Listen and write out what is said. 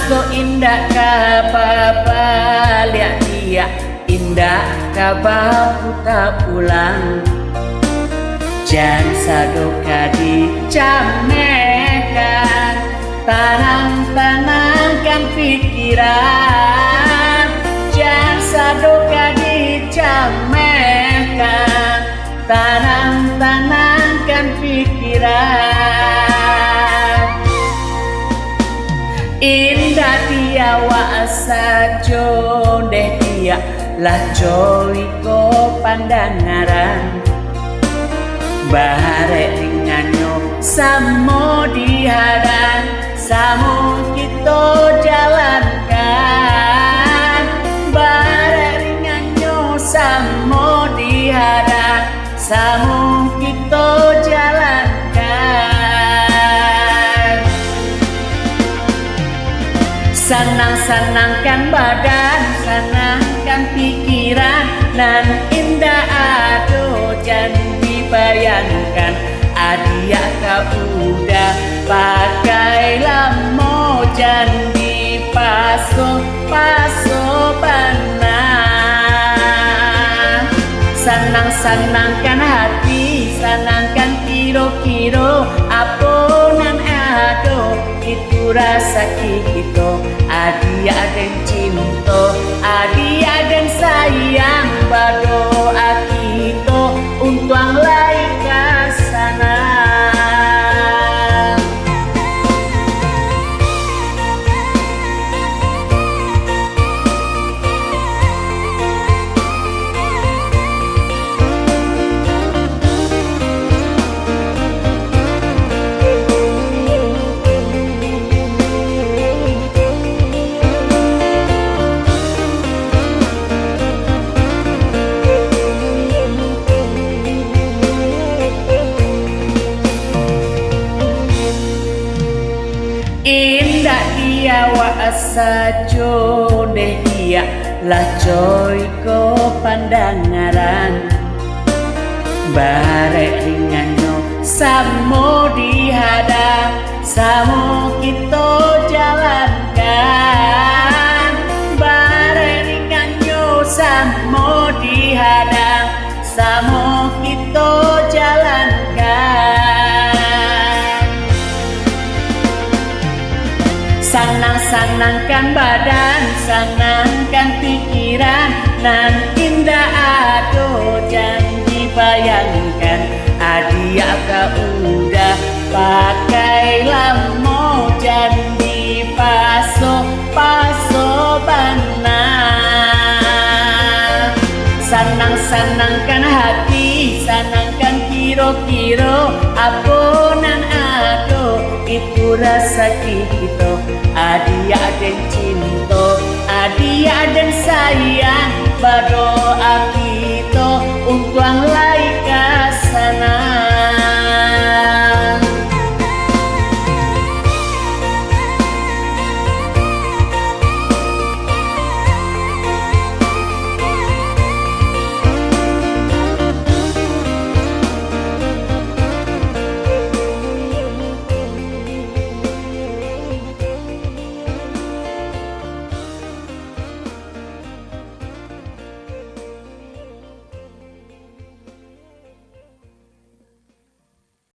so indah kababa lihat dia indah kababu tak pulang jan sadoka dicamekan tanang-tanangkan pikiran jan sadoka dicamekan tanang-tanangkan pikiran indah dia wasa jodeh dia lah joliko pandangaran bare ringanyo samo dihadang samo kita jalankan bare ringanyo samo dihadang samo kita jalankan senang-senangkan badan senangkan pikiran nan indah aduh jangan bayangkan adia kau udah pakai lamo jandi paso bana senang-senangkan hati senangkan kiro-kiro aponan ado itu rasa kita adia dan cinta adia dan sayang berdoa kita untuk lain kasana indah dia wasa jodeh dia lah joiko pandangaran bare ringanyo samo dihadang samo kita jalankan bare ringanyo samo dihadang samo kita jalankan senang-senangkan badan, senangkan pikiran nan indah aduh janji bayangkan adia kau udah pakai lamo janji paso bana senang-senangkan hati senangkan kiro-kiro aponan aduh itu rasa kita adia dan cinta adia dan sayang berdoa kita untuk lain kasana